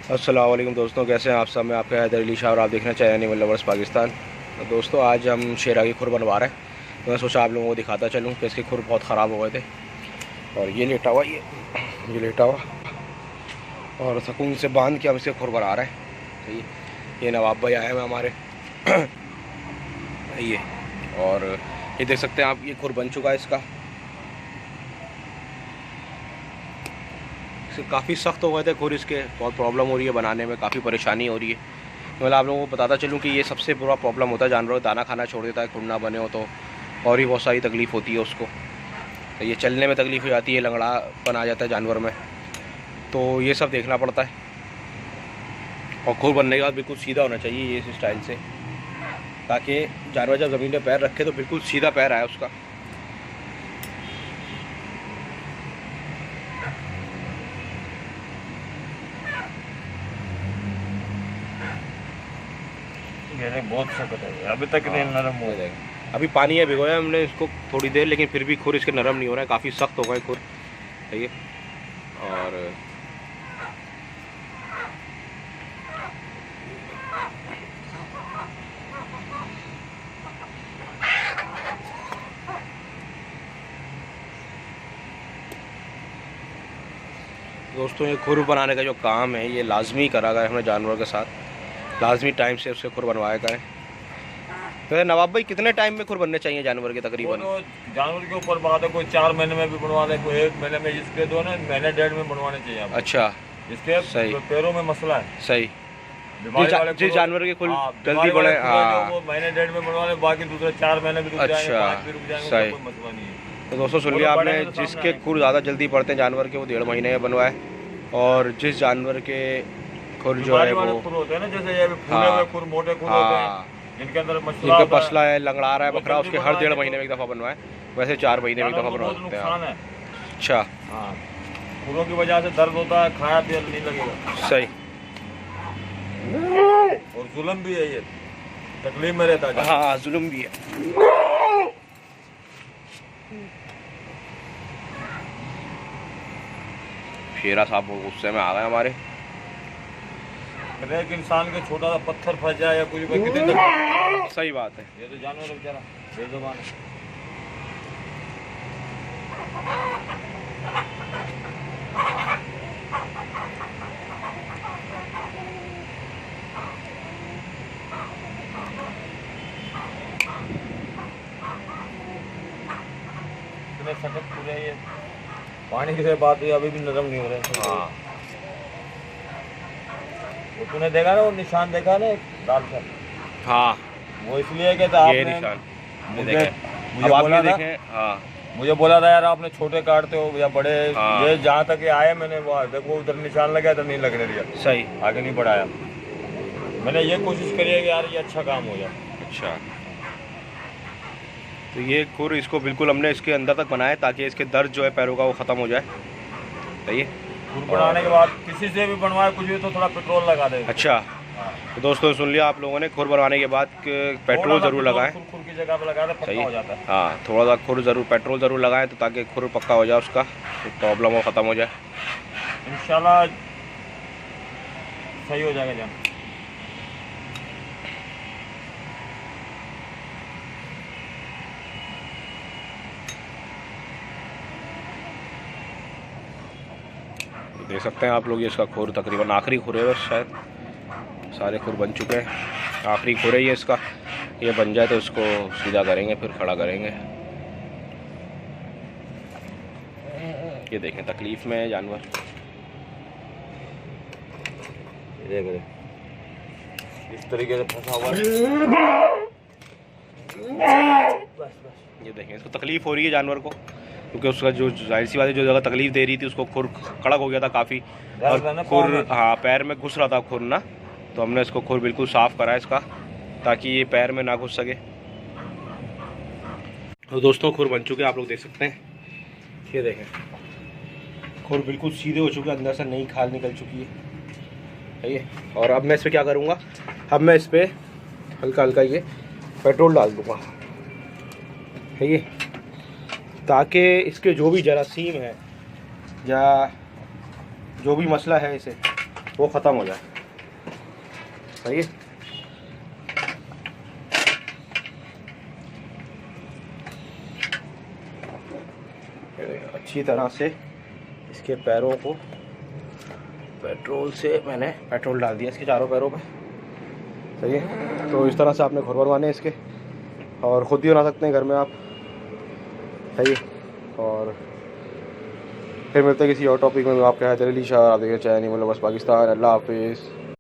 अस्सलाम वालेकुम दोस्तों, कैसे हैं आप सब। मैं आपका हैदर अली शाह और आप देखना चाहिए एनिमल लवर्स पाकिस्तान। तो दोस्तों आज हम शेरा की खुर बनवा रहे हैं, तो मैं सोचा आप लोगों को दिखाता चलूँ कि इसके खुर बहुत ख़राब हो गए थे। और ये लेटा हुआ, ये लेटा हुआ और सुकून से बांध के हम इसके खुर बना रहे हैं। तो ये नवाब भाई आए हैं हमारे ये, और ये देख सकते हैं आप, ये खुर बन चुका है इसका। काफ़ी सख्त हो गए थे खुर इसके, बहुत प्रॉब्लम हो रही है बनाने में, काफ़ी परेशानी हो रही है। तो मैं आप लोगों को बताता चलूँ कि ये सबसे बुरा प्रॉब्लम होता है जानवरों को, दाना खाना छोड़ देता है, खुर ना बने हो तो और भी बहुत सारी तकलीफ़ होती है उसको। तो ये चलने में तकलीफ़ हो जाती है, लंगड़ापन आ जाता है जानवर में, तो ये सब देखना पड़ता है। और खुर बनने के बाद बिल्कुल सीधा होना चाहिए ये इस स्टाइल से, ताकि जानवर जब ज़मीन पर पैर रखे तो बिल्कुल सीधा पैर आए उसका। ये बहुत सख्त है, अभी तक नहीं नरम हो जाएगा। अभी पानी है भिगोया हमने इसको थोड़ी देर, लेकिन फिर भी खुर इसके नरम नहीं हो रहा है, काफ़ी सख्त हो गए खुर। सही है। और दोस्तों ये खुर बनाने का जो काम है ये लाजमी करा गया है हमने जानवर के साथ, लाजमी टाइम से उससे खुर बनवाया करें। तो नवाब भाई कितने टाइम में खुर बनने चाहिए जानवर के तकरीबन? तो जानवर के ऊपर बात है, कोई 4 महीने में भी बनवा दे, कोई 1 महीने में। इसके दो ना महीने 1.5 में बनवाने चाहिए आपको। अच्छा, इसके सही, पैरों में मसला है। सही। जिस जानवर के खुर जल्दी बड़े बढ़े, हाँ, वो महीने 1.5 में बनवा ले, बाकी दूसरे 4 महीने भी रुक जाएंगे, अच्छा, 5 भी रुक जाएंगे, सही। कोई मसला नहीं है। तो दोस्तों सुन लिया आपने, जिसके खुर ज़्यादा जल्दी पड़ते हैं जानवर के, वो 1.5 महीने में बनवाए। और जिस जानवर के खुर जो है वो, खुर होते हैं ना, जैसे ये फूले हाँ, हुए खुर, मोटे खुर होते हैं, जिनके अंदर जिनका मसला पसला है, लंगड़ा रहा है बकरा, उसके हर 1.5 महीने में एक दफ़ा बनवाए। वैसे 4 महीने में एक दफ़ा बनवा सकते हैं आप। अच्छा, हाँ, खुरों की वजह से दर्द होता है, खाया पिया नहीं लगेगा। सही। और जुल्म भी है ये, तकलीफ में रहता है। हाँ, जुल्म भी है। शेरा साहब बहुत गुस्से में आ गए हमारे। एक इंसान के छोटा सा पत्थर फंस जाए या कुछ भी, कितनी तकलीफ। सही बात है। ये तो जानवर है बेचारा, बेजुबान है। इतने सख्त पूरे ये पानी की बात हुई, अभी भी नरम नहीं हो रहे। हाँ, वो तूने देखा ना, वो निशान देखा ना, एक लाल सा, हाँ, वो इसलिए कि ये निशान मुझे बोला था, देखें। हाँ, मुझे बोला था यार आपने छोटे काटते हो या बड़े। हाँ, ये जहाँ तक ये आए मैंने वो देखो उधर निशान लगा तो नहीं लगने दिया, सही, आगे नहीं बढ़ाया। मैंने ये कोशिश करी है कि यार ये अच्छा काम हो जाए। अच्छा। तो ये खुर इसको बिल्कुल हमने इसके अंदर तक बनाया ताकि इसके दर्द जो है पैरों का वो ख़त्म हो जाए। सही है। खुर बनाने के बाद किसी से भी बनवाए कुछ भी तो थोड़ा पेट्रोल लगा दे। अच्छा, तो दोस्तों सुन लिया आप लोगों ने, खुर बनवाने के बाद पेट्रोल ज़रूर लगाएं। खुर की जगह पे लगा दे, पक्का हो जाता है। हाँ, थोड़ा सा खुर ज़रूर, पेट्रोल ज़रूर लगाएं तो ताकि खुर पक्का हो जाए, उसका प्रॉब्लम वो ख़त्म हो जाए। इंशाल्लाह सही हो जाएगा जान। देख सकते हैं आप लोग, ये इसका खुर तकरीबन आखिरी खुर है बस, शायद सारे खुर बन चुके हैं, आखिरी खुर है ये इसका। ये बन जाए तो इसको सीधा करेंगे, फिर खड़ा करेंगे। ये देखें तकलीफ़ में है जानवर, इस तरीके से फंसा हुआ है। ये देखें इसको तकलीफ़ हो रही है जानवर को, क्योंकि उसका जो जाहिर सी बात है, जो जगह तकलीफ़ दे रही थी उसको खुर कड़क हो गया था काफ़ी, और खुर, हाँ, पैर में घुस रहा था खुर ना, तो हमने इसको खुर बिल्कुल साफ़ करा इसका ताकि ये पैर में ना घुस सके। तो दोस्तों खुर बन चुके हैं, आप लोग देख सकते हैं। ये देखें खुर बिल्कुल सीधे हो चुके हैं, अंदर से नई खाल निकल चुकी है। सही है। और अब मैं इस पर क्या करूँगा, अब मैं इस पर हल्का हल्का ये पेट्रोल डाल दूँगा, है ये, ताकि इसके जो भी जरासीम है या जो भी मसला है इसे, वो ख़त्म हो जाए। सही है। अच्छी तरह से इसके पैरों को पेट्रोल से मैंने पेट्रोल डाल दिया इसके चारों पैरों पे। सही है। तो इस तरह से आपने घर बनवाने हैं इसके, और ख़ुद भी बना सकते हैं घर में आप। सही है। और फिर मिलते हैं किसी और टॉपिक में। मैं आपके हाथ अली शाह, आप देखिए चैनल बस पाकिस्तान। अल्लाह हाफिज़।